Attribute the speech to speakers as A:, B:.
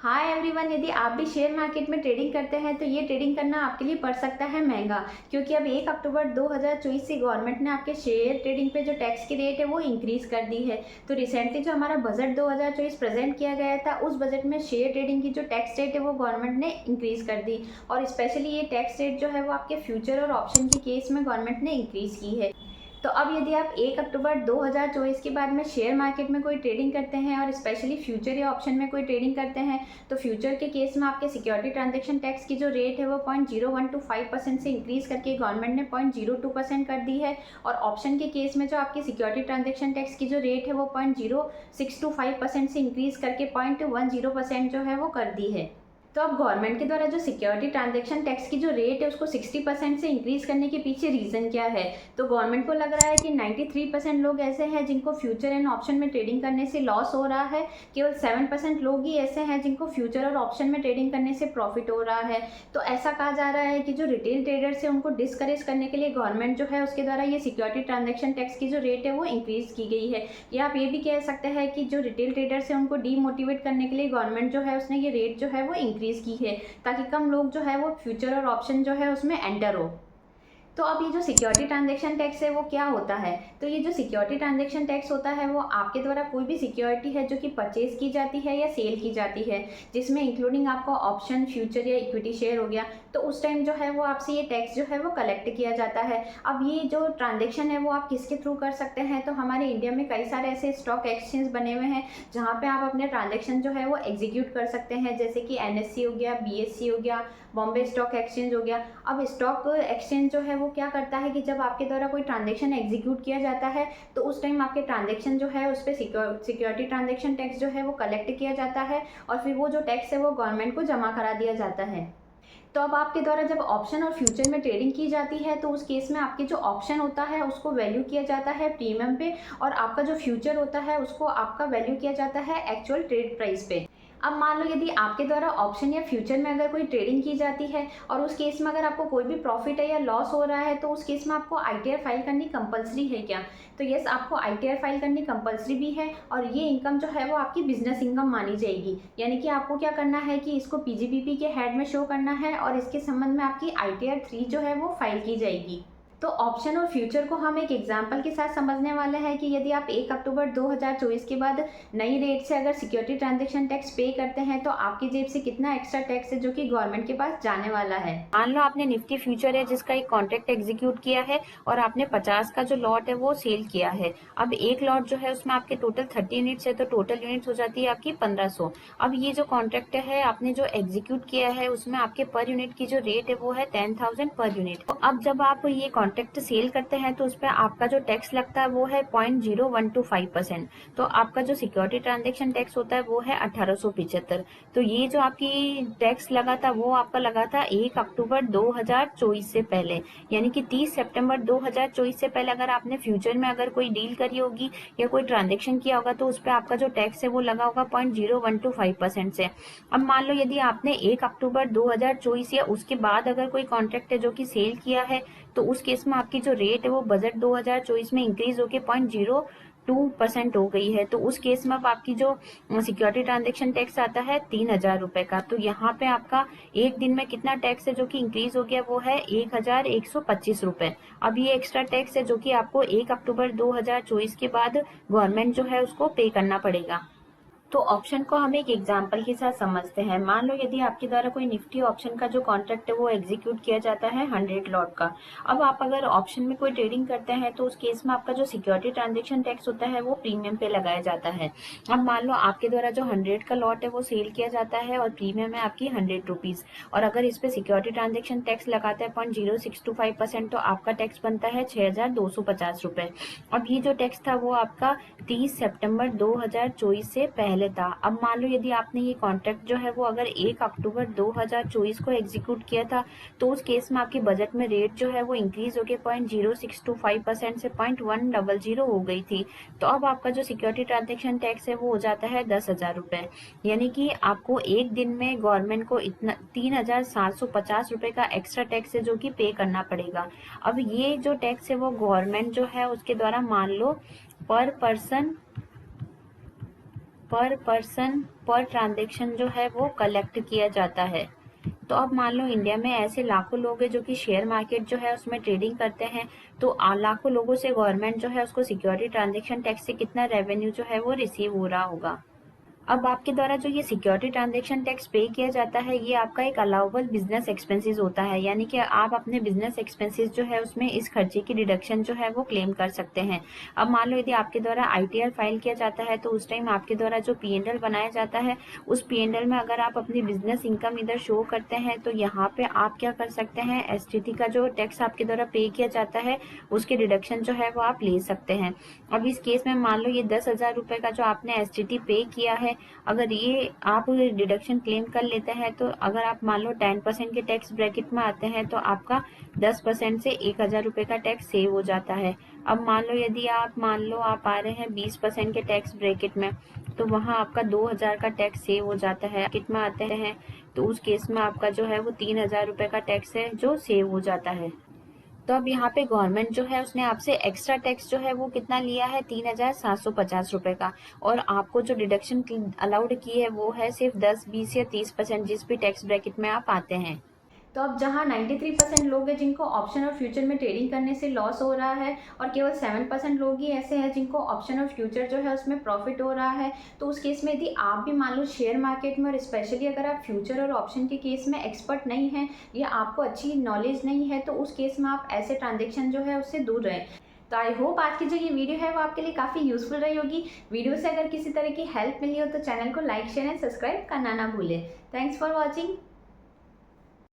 A: Hi everyone, यदि आप भी शेयर मार्केट में ट्रेडिंग करते हैं तो ये ट्रेडिंग करना आपके लिए पड़ सकता है महंगा। क्योंकि अब 1 अक्टूबर 2024 से गवर्नमेंट ने आपके शेयर ट्रेडिंग पे जो टैक्स की रेट है वो इंक्रीज कर दी है। तो रिसेंटली जो हमारा बजट 2024 प्रेजेंट किया गया था, उस बजट में शेयर ट्रेडिंग की जो टैक्स रेट है वो गवर्नमेंट ने इंक्रीज कर दी। और स्पेशली ये टैक्स रेट जो है वो आपके फ्यूचर और ऑप्शन के केस में गवर्नमेंट ने इंक्रीज की है। तो अब यदि आप 1 अक्टूबर 2024 के बाद में शेयर मार्केट में कोई ट्रेडिंग करते हैं और स्पेशली फ्यूचर या ऑप्शन में कोई ट्रेडिंग करते हैं, तो फ्यूचर के केस में आपके सिक्योरिटी ट्रांजैक्शन टैक्स की जो रेट है वो 0.0125% से इंक्रीज करके गवर्नमेंट ने 0.02% कर दी है। और ऑप्शन के केस में जो आपकी सिक्योरिटी ट्रांजैक्शन टैक्स की जो रेट है वो 0.0625% से इंक्रीज करके 0.10% जो है वो कर दी है। तो अब गवर्नमेंट के द्वारा जो सिक्योरिटी ट्रांजैक्शन टैक्स की जो रेट है उसको 60% से इंक्रीज करने के पीछे रीज़न क्या है? तो गवर्नमेंट को लग रहा है कि 93% लोग ऐसे हैं जिनको फ्यूचर एंड ऑप्शन में ट्रेडिंग करने से लॉस हो रहा है। केवल 7% लोग ही ऐसे हैं जिनको फ्यूचर और ऑप्शन में ट्रेडिंग करने से प्रॉफिट हो रहा है। तो ऐसा कहा जा रहा है कि जो रिटेल ट्रेडर्स है उनको डिस्करेज करने के लिए गवर्नमेंट जो है उसके द्वारा ये सिक्योरिटी ट्रांजैक्शन टैक्स की जो रेट है वो इंक्रीज की गई है। या आप ये भी कह सकते हैं कि जो रिटेल ट्रेडर्स है उनको डीमोटिवेट करने के लिए गवर्नमेंट जो है उसने ये रेट जो है वो इंक्रीज की है, ताकि कम लोग जो है वो फ्यूचर और ऑप्शन जो है उसमें एंटर हो। तो अब ये जो सिक्योरिटी ट्रांजैक्शन टैक्स है वो क्या होता है? तो ये जो सिक्योरिटी ट्रांजैक्शन टैक्स होता है वो आपके द्वारा कोई भी सिक्योरिटी है जो कि परचेज की जाती है या सेल की जाती है, जिसमें इंक्लूडिंग आपका ऑप्शन, फ्यूचर या इक्विटी शेयर हो गया, तो उस टाइम जो है वो आपसे ये टैक्स जो है वो कलेक्ट किया जाता है। अब ये जो ट्रांजेक्शन है वो आप किसके थ्रू कर सकते हैं? तो हमारे इंडिया में कई सारे ऐसे स्टॉक एक्सचेंज बने हुए हैं जहाँ पे आप अपने ट्रांजेक्शन जो है वो एग्जीक्यूट कर सकते हैं, जैसे कि NSE हो गया, BSE हो गया, बॉम्बे स्टॉक एक्सचेंज हो गया। अब स्टॉक एक्सचेंज जो है वो क्या करता है कि जब आपके द्वारा कोई ट्रांजेक्शन एग्जीक्यूट किया जाता है तो उस टाइम आपके ट्रांजेक्शन जो है उस पर सिक्योरिटी ट्रांजेक्शन टैक्स जो है वो कलेक्ट किया जाता है, और फिर वो जो टैक्स है वो गवर्नमेंट को जमा करा दिया जाता है। तो अब आपके द्वारा जब ऑप्शन और फ्यूचर में ट्रेडिंग की जाती है तो उस केस में आपके जो ऑप्शन होता है उसको वैल्यू किया जाता है प्रीमियम पे, और आपका जो फ्यूचर होता है उसको आपका वैल्यू किया जाता है एक्चुअल ट्रेड प्राइस पे। अब मान लो यदि आपके द्वारा ऑप्शन या फ्यूचर में अगर कोई ट्रेडिंग की जाती है और उस केस में अगर आपको कोई भी प्रॉफिट है या लॉस हो रहा है, तो उस केस में आपको ITR फाइल करनी कंपलसरी है क्या? तो यस, आपको ITR फाइल करनी कंपलसरी भी है, और ये इनकम जो है वो आपकी बिजनेस इनकम मानी जाएगी। यानी कि आपको क्या करना है कि इसको PGBP के हेड में शो करना है और इसके संबंध में आपकी ITR 3 जो है वो फाइल की जाएगी। तो ऑप्शन और फ्यूचर को हम एक एग्जाम्पल के साथ समझने वाले हैं कि यदि आप 1 अक्टूबर 2024 के बाद नई रेट से अगर सिक्योरिटी ट्रांजैक्शन टैक्स पे करते हैं तो आपकी जेब से कितना एक्स्ट्रा टैक्स है जो कि गवर्नमेंट के पास जाने वाला है। मान लो आपने निफ्टी फ्यूचर है जिसका एक कॉन्ट्रैक्ट एग्जीक्यूट किया है और आपने 50 का जो लॉट है वो सेल किया है। अब एक लॉट जो है उसमें आपके टोटल 30 यूनिट्स है, तो टोटल यूनिट्स हो जाती है आपकी 1500। अब ये जो कॉन्ट्रैक्ट है आपने जो एग्जीक्यूट किया है उसमें आपके पर यूनिट की जो रेट है वो है 10,000 पर यूनिट। तो अब जब आप ये कॉन्ट्रैक्ट सेल करते हैं तो उस पर आपका जो टैक्स लगता है वो है 0.0125%। तो आपका जो सिक्योरिटी ट्रांजेक्शन टैक्स होता है वो है 1875। तो ये जो आपकी टैक्स लगा था वो आपका लगा था 1 अक्टूबर 2024 से पहले, यानी कि 30 सितंबर 2024 से पहले अगर आपने फ्यूचर में अगर कोई डील करी होगी या कोई ट्रांजेक्शन किया होगा तो उस पर आपका जो टैक्स है वो लगा होगा 0.0125% से। अब मान लो यदि आपने 1 अक्टूबर 2024 या उसके बाद अगर कोई कॉन्ट्रैक्ट है जो कि सेल किया है, तो उस केस में आपकी जो रेट है वो बजट 2024 में इंक्रीज होके 0.02% हो गई है। तो उस केस में अब आपकी जो सिक्योरिटी ट्रांजेक्शन टैक्स आता है 3,000 रुपए का। तो यहाँ पे आपका एक दिन में कितना टैक्स है जो कि इंक्रीज हो गया, वो है 1,125 रुपए। अब ये एक्स्ट्रा टैक्स है जो कि आपको 1 अक्टूबर 2024 के बाद गवर्नमेंट जो है उसको पे करना पड़ेगा। तो ऑप्शन को हम एक एग्जाम्पल के साथ समझते हैं। मान लो यदि आपके द्वारा कोई निफ्टी ऑप्शन का जो कॉन्ट्रैक्ट है वो एग्जीक्यूट किया जाता है 100 लॉट का। अब आप अगर ऑप्शन में कोई ट्रेडिंग करते हैं तो उस केस में आपका जो सिक्योरिटी ट्रांजेक्शन टैक्स होता है वो प्रीमियम पे लगाया जाता है। अब मान लो आपके द्वारा जो 100 का लॉट है वो सेल किया जाता है और प्रीमियम है आपकी 100 रुपीज, और अगर इस पे सिक्योरिटी ट्रांजेक्शन टैक्स लगाता है 0.0625%, तो आपका टैक्स बनता है 6,250 रुपए। अब ये जो टैक्स था वो आपका 30 सितंबर 2024 से पहले था। अब मान लो यदि आपने ये कॉन्ट्रैक्ट जो है वो अगर 1 अक्टूबर 2024 को एग्जीक्यूट किया था, तो उस केस में आपकी बजट में रेट जो है वो इंक्रीज होकर 0.0625% से 0.100 हो गई थी। तो अब आपका जो सिक्योरिटी ट्रांजेक्शन टैक्स है वो हो जाता है 10,000 रुपए। यानी कि आपको एक दिन में गवर्नमेंट को इतना 3,750 रुपए का एक्स्ट्रा टैक्स है जो कि पे करना पड़ेगा। अब ये जो टैक्स है वो गवर्नमेंट जो है उसके द्वारा मान लो पर पर्सन पर पर्सन पर ट्रांजेक्शन जो है वो कलेक्ट किया जाता है। तो अब मान लो इंडिया में ऐसे लाखों लोग हैं जो कि शेयर मार्केट जो है उसमें ट्रेडिंग करते हैं, तो लाखों लोगों से गवर्नमेंट जो है उसको सिक्योरिटी ट्रांजैक्शन टैक्स से कितना रेवेन्यू जो है वो रिसीव हो रहा होगा। अब आपके द्वारा जो ये सिक्योरिटी ट्रांजैक्शन टैक्स पे किया जाता है, ये आपका एक अलाउबल बिजनेस एक्सपेंसेस होता है, यानी कि आप अपने बिजनेस एक्सपेंसेस जो है उसमें इस खर्चे की डिडक्शन जो है वो क्लेम कर सकते हैं। अब मान लो यदि आपके द्वारा आईटीआर फाइल किया जाता है, तो उस टाइम आपके द्वारा जो पीएनएल बनाया जाता है, उस पीएनएल में अगर आप अपनी बिजनेस इनकम इधर शो करते हैं, तो यहाँ पे आप क्या कर सकते हैं, एसटीटी का जो टैक्स आपके द्वारा पे किया जाता है उसके डिडक्शन जो है वो आप ले सकते हैं। अब इस केस में मान लो ये 10,000 रुपए का जो आपने एसटीटी पे किया है, अगर ये आप डिडक्शन क्लेम कर लेते हैं, तो अगर आप मान लो 10% के टैक्स ब्रैकेट में आते हैं, तो आपका 10% से 1,000 रुपए का टैक्स सेव हो जाता है। अब मान लो यदि आप आ रहे हैं 20% के टैक्स ब्रैकेट में, तो वहां आपका 2,000 का टैक्स सेव हो जाता है। ब्रैकेट में आते हैं तो उस केस में आपका जो है वो 3,000 रुपए का टैक्स है जो सेव हो जाता है। तो अब यहाँ पे गवर्नमेंट जो है उसने आपसे एक्स्ट्रा टैक्स जो है वो कितना लिया है, 3,750 रुपए का, और आपको जो डिडक्शन अलाउड की है वो है सिर्फ 10, 20 या 30% जिस भी टैक्स ब्रैकेट में आप आते हैं। तो अब जहां 93% लोग हैं जिनको ऑप्शन और फ्यूचर में ट्रेडिंग करने से लॉस हो रहा है, और केवल 7% लोग ही ऐसे हैं जिनको ऑप्शन और फ्यूचर जो है उसमें प्रॉफिट हो रहा है, तो उस केस में यदि आप भी मान लो शेयर मार्केट में, और स्पेशली अगर आप फ्यूचर और ऑप्शन के केस में एक्सपर्ट नहीं हैं या आपको अच्छी नॉलेज नहीं है, तो उस केस में आप ऐसे ट्रांजेक्शन जो है उससे दूर रहें। तो आई होप आज की जो ये वीडियो है वो आपके लिए काफ़ी यूजफुल रही होगी। वीडियो से अगर किसी तरह की हेल्प मिली हो तो चैनल को लाइक, शेयर एंड सब्सक्राइब करना ना भूलें। Thanks for watching.